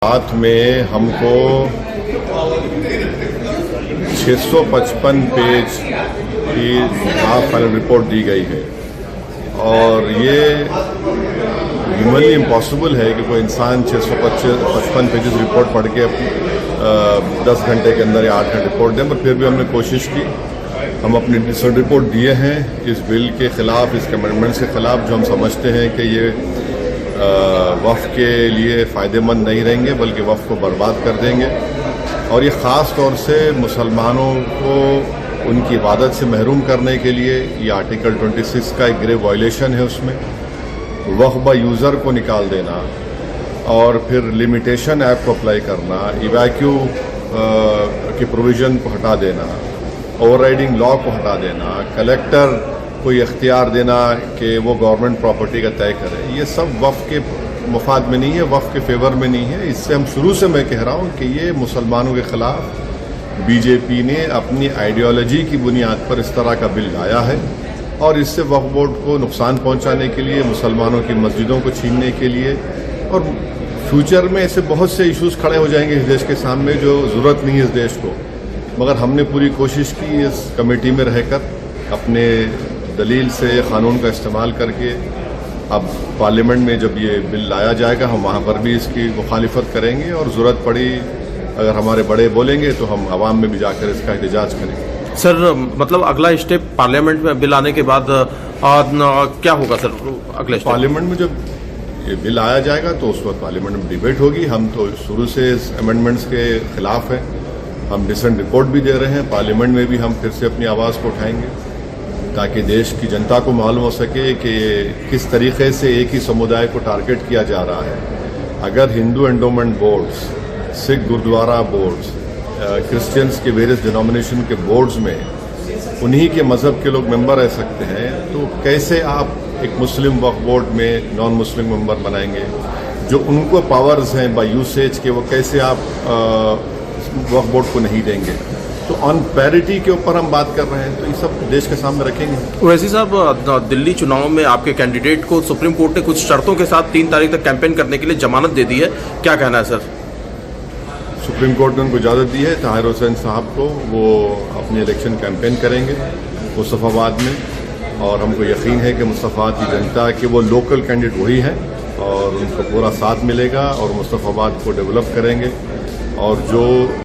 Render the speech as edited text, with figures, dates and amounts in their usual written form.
साथ में हमको 655 पेज की हाफ फाइनल रिपोर्ट दी गई है और ये ह्यूमनली इम्पॉसिबल है कि कोई इंसान 655 पेजेस रिपोर्ट पढ़ के 10 घंटे के अंदर या 8 घंटे रिपोर्ट दें, पर फिर भी हमने कोशिश की। हम अपनी डिसेंट रिपोर्ट दिए हैं इस बिल के ख़िलाफ़, इसके अमेंडमेंट्स के ख़िलाफ़, जो हम समझते हैं कि ये वफ़ के लिए फ़ायदेमंद नहीं रहेंगे बल्कि वफ़ को बर्बाद कर देंगे। और ये ख़ास तौर से मुसलमानों को उनकी इबादत से महरूम करने के लिए ये आर्टिकल 26 का एक ग्रेव वायलेशन है। उसमें वक़्फ़ बाय यूज़र को निकाल देना और फिर लिमिटेशन ऐप को अप्लाई करना, इवैक्यू की प्रोविज़न को हटा देना, ओवरराइडिंग लॉ को हटा देना, कलेक्टर को ये इख्तियार देना कि वो गवर्नमेंट प्रॉपर्टी का तय करे, ये सब वफ़ के मुफाद में नहीं है, वफ़ के फेवर में नहीं है। इससे हम शुरू से मैं कह रहा हूँ कि ये मुसलमानों के ख़िलाफ़ बीजेपी ने अपनी आइडियोलॉजी की बुनियाद पर इस तरह का बिल लाया है और इससे वक्फ बोर्ड को नुकसान पहुँचाने के लिए, मुसलमानों की मस्जिदों को छीनने के लिए, और फ्यूचर में ऐसे बहुत से इशूज़ खड़े हो जाएंगे इस देश के सामने जो ज़रूरत नहीं है इस देश को। मगर हमने पूरी कोशिश की इस कमेटी में रहकर अपने दलील से कानून का इस्तेमाल करके, अब पार्लियामेंट में जब ये बिल लाया जाएगा हम वहाँ पर भी इसकी मुखालिफत करेंगे और ज़रूरत पड़ी अगर हमारे बड़े बोलेंगे तो हम आवाम में भी जाकर इसका एहतजाज करेंगे। सर, मतलब अगला स्टेप पार्लियामेंट में बिल आने के बाद क्या होगा सर? अगले पार्लियामेंट में जब ये बिल आया जाएगा तो उस वक्त पार्लियामेंट में डिबेट होगी। हम तो शुरू से इस अमेंडमेंट्स के खिलाफ हैं, हम डिसेंट रिपोर्ट भी दे रहे हैं। पार्लियामेंट में भी हम फिर से अपनी आवाज़ को उठाएंगे ताकि देश की जनता को मालूम हो सके कि किस तरीके से एक ही समुदाय को टारगेट किया जा रहा है। अगर Hindu endowment boards, Sikh gurdwara boards, Christians के वेरियस डिनोमिनेशन के बोर्ड्स में उन्हीं के मज़हब के लोग मेंबर रह सकते हैं, तो कैसे आप एक मुस्लिम वक्फ बोर्ड में नॉन मुस्लिम मेंबर बनाएंगे? जो उनको पावर्स हैं बाय यूसेज के, वो कैसे आप वक्फ बोर्ड को नहीं देंगे? तो ऑन पैरिटी के ऊपर हम बात कर रहे हैं, तो ये सब देश के सामने रखेंगे। वैसे साहब, दिल्ली चुनाव में आपके कैंडिडेट को सुप्रीम कोर्ट ने कुछ शर्तों के साथ 3 तारीख तक कैंपेन करने के लिए जमानत दे दी है, क्या कहना है सर? सुप्रीम कोर्ट ने उनको इजाज़त दी है ताहिर हुसैन साहब को, वो अपनी इलेक्शन कैंपेन करेंगे मुस्तफ़ाबाद में, और हमको यकीन है कि मुस्तफ़ाबाद की जनता के वो लोकल कैंडिडेट वही हैं और उनको पूरा साथ मिलेगा और मुस्तफ़ाबाद को डेवलप करेंगे। और जो